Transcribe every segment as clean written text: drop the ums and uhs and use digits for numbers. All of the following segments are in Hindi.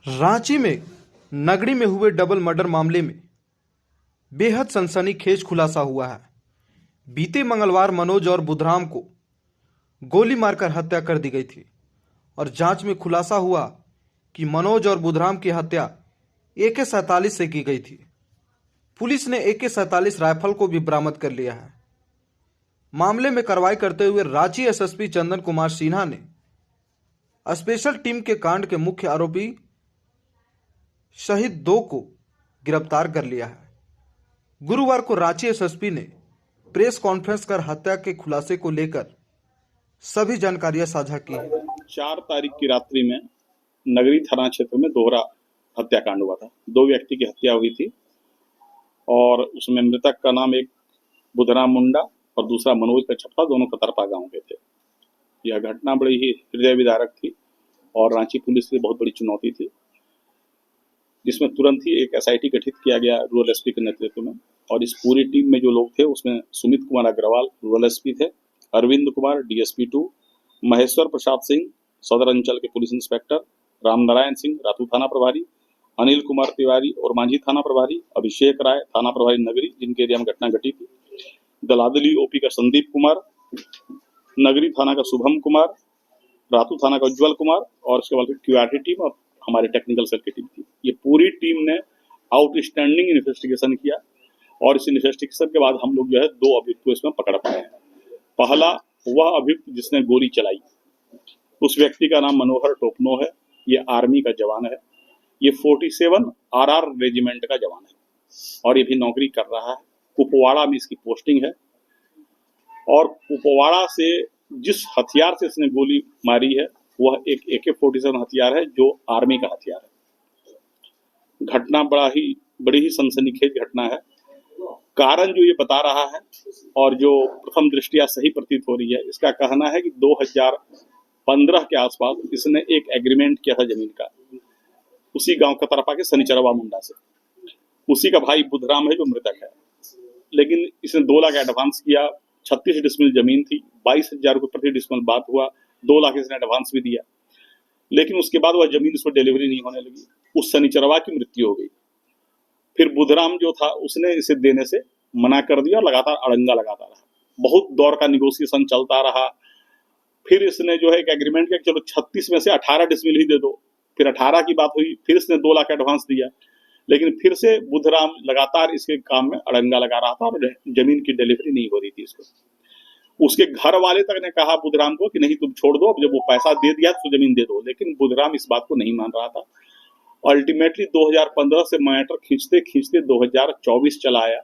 रांची में नगड़ी में हुए डबल मर्डर मामले में बेहद सनसनीखेज खुलासा हुआ है। बीते मंगलवार मनोज और बुधराम को गोली मारकर हत्या कर दी गई थी और जांच में खुलासा हुआ कि मनोज और बुधराम की हत्या AK-47 से की गई थी। पुलिस ने AK-47 राइफल को भी बरामद कर लिया है। मामले में कार्रवाई करते हुए रांची SSP चंदन कुमार सिन्हा ने स्पेशल टीम के कांड के मुख्य आरोपी सहित 2 को गिरफ्तार कर लिया है। गुरुवार को रांची SSP ने प्रेस कॉन्फ्रेंस कर हत्या के खुलासे को लेकर सभी जानकारियां साझा की है। 4 तारीख की रात्रि में नगरी थाना क्षेत्र में दोहरा हत्याकांड हुआ था। 2 व्यक्ति की हत्या हुई थी और उसमें मृतक का नाम एक बुधराम मुंडा और दूसरा मनोज कच्छप्पा, दोनों कतरपा गांव के थे। यह घटना बड़ी ही हृदय विदारक थी और रांची पुलिस की बहुत बड़ी चुनौती थी, जिसमें तुरंत ही एक SIT गठित किया गया रूरल SP के नेतृत्व में। और इस पूरी टीम में जो लोग थे उसमें सुमित कुमार अग्रवाल रूरल SP थे, अरविंद कुमार DSP 2, महेश्वर प्रसाद सिंह सदर अंचल के पुलिस इंस्पेक्टर, रामनारायण सिंह रातू थाना प्रभारी, अनिल कुमार तिवारी और मांझी थाना प्रभारी, अभिषेक राय थाना प्रभारी नगरी जिनके एरिया में घटना घटी थी, दलादली OP का संदीप कुमार, नगरी थाना का शुभम कुमार, रातू थाना का उज्जवल कुमार और उसके बाद QRT टीम और हमारे टेक्निकल सेल की टीम थी। ये पूरी टीम ने आउटस्टैंडिंग इन्वेस्टिगेशन किया और इस इन्वेस्टिगेशन के बाद हम लोग जो है 2 अभियुक्त को इसमें पकड़ पाए हैं। पहला वह अभियुक्त जिसने गोली चलाई, उस व्यक्ति का नाम मनोहर टोपनो है। ये आर्मी का जवान है। ये 47 RR रेजिमेंट का जवान है और ये भी नौकरी कर रहा है। कुपवाड़ा में इसकी पोस्टिंग है और कुपवाड़ा से जिस हथियार से इसने गोली मारी है वह एक AK-47 हथियार है जो आर्मी का हथियार है। घटना बड़ी ही सनसनीखेज घटना है। कारण जो ये बता रहा है और जो प्रथम दृष्टिया सही प्रतीत हो रही है, इसका कहना है कि 2015 के आसपास इसने एक एग्रीमेंट किया था जमीन का, उसी गांव कतरपा के शनिचरवा मुंडा से। उसी का भाई बुधराम है जो मृतक है, लेकिन इसने 2 लाख एडवांस किया। 36 डिसमिल जमीन थी, 22,000 रुपये प्रति डिसमिल बात हुआ, 2 लाख इसने एडवांस भी दिया, लेकिन उसके बाद वह जमीन उसमें डिलीवरी नहीं होने लगी। उस शनिचरवा की मृत्यु हो गई। फिर बुधराम जो था उसने इसे देने से मना कर दिया और लगातार अड़ंगा लगाता रहा। बहुत दौर का निगोशिएशन चलता रहा। फिर इसने जो है एक एग्रीमेंट किया, चलो 36 में से 18 डिसमिल ही दे दो। फिर 18 की बात हुई, फिर इसने 2 लाख एडवांस दिया, लेकिन फिर से बुधराम लगातार इसके काम में अड़ंगा लगा रहा था और जमीन की डिलीवरी नहीं हो रही थी इसको। उसके घर वाले तक ने कहा बुधराम को कि नहीं तुम छोड़ दो, अब जब वो पैसा दे दिया तो जमीन दे दो, लेकिन बुधराम इस बात को नहीं मान रहा था। अल्टीमेटली 2015 से मैटर खींचते खींचते 2024 चला आया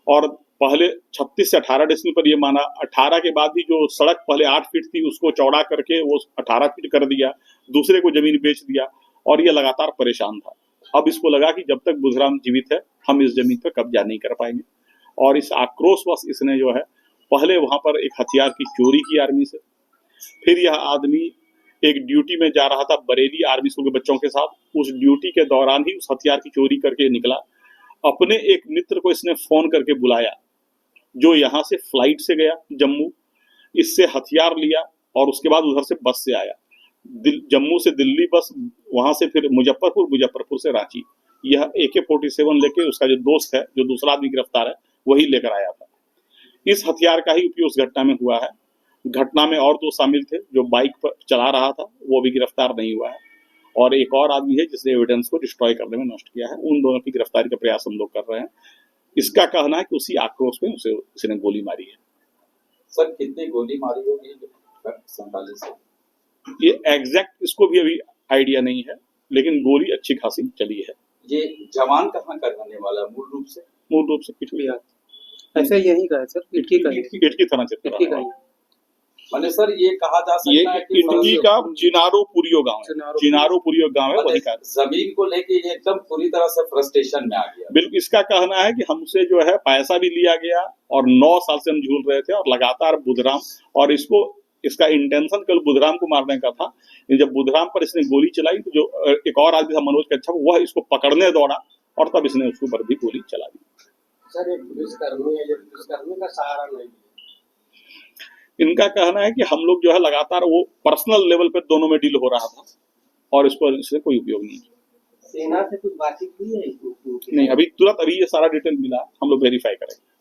और पहले 36 से 18 डिसमिल पर ये माना। 18 के बाद भी जो सड़क पहले 8 फीट थी उसको चौड़ा करके वो 18 फीट कर दिया, दूसरे को जमीन बेच दिया और ये लगातार परेशान था। अब इसको लगा कि जब तक बुधराम जीवित है हम इस जमीन पर कब्जा नहीं कर पाएंगे और इस आक्रोशवश इसने जो है पहले वहां पर एक हथियार की चोरी की आर्मी से। फिर यह आदमी एक ड्यूटी में जा रहा था बरेली आर्मी स्कूल के बच्चों के साथ। उस ड्यूटी के दौरान ही उस हथियार की चोरी करके निकला। अपने एक मित्र को इसने फोन करके बुलाया जो यहाँ से फ्लाइट से गया जम्मू, इससे हथियार लिया और उसके बाद उधर से बस से आया। जम्मू से दिल्ली बस, वहां से फिर मुजफ्फरपुर से रांची। यह AK-47 लेके उसका जो दोस्त है, जो दूसरा आदमी गिरफ्तार है, वही लेकर आया था। इस हथियार का ही उपयोग उस घटना में हुआ है। घटना में और 2 शामिल थे, जो बाइक पर चला रहा था वो भी गिरफ्तार नहीं हुआ है और एक और आदमी है जिसने एविडेंस को डिस्ट्रॉय करने में नष्ट किया है। उन दोनों की गिरफ्तारी का प्रयास हम लोग कर रहे हैं। इसका कहना है कि उसी आक्रोश में उसने गोली मारी है। सर कितनी गोली मारी होगी 47 से? ये एग्जैक्ट इसको भी अभी आइडिया नहीं है, लेकिन गोली अच्छी खासी चली है। ये जवान कहाँ का रहने वाला मूल रूप से? मूल रूप से पिछली ऐसा यही का है सर, इटकी थाना क्षेत्र का। मैंने सर ये कहा जा सकता है कि इटकी का चिनारोपुरियो गांव है, वही का। जमीन को लेके ये एकदम पूरी तरह से फ्रस्ट्रेशन में आ गया। बिल्कुल, इसका कहना है कि हमसे जो है पैसा भी लिया गया और 9 साल से हम झूल रहे थे और लगातार बुधराम, और इसका इंटेंशन कल बुधराम को मारने का था। जब बुधराम पर इसने गोली चलाई तो जो एक और आदमी था मनोज कच्छप, वह इसको पकड़ने दौड़ा और तब इसने उसके ऊपर भी गोली चला दी। सर एक पुलिसकर्मी है, पुलिसकर्मी का सहारा नहीं। इनका कहना है कि हम लोग जो है लगातार वो पर्सनल लेवल पे दोनों में डील हो रहा था और इस पर इससे कोई उपयोग नहीं। सेना से कुछ बातचीत हुई है नहीं, अभी तुरंत अभी ये सारा डिटेल मिला, हम लोग वेरीफाई करेंगे।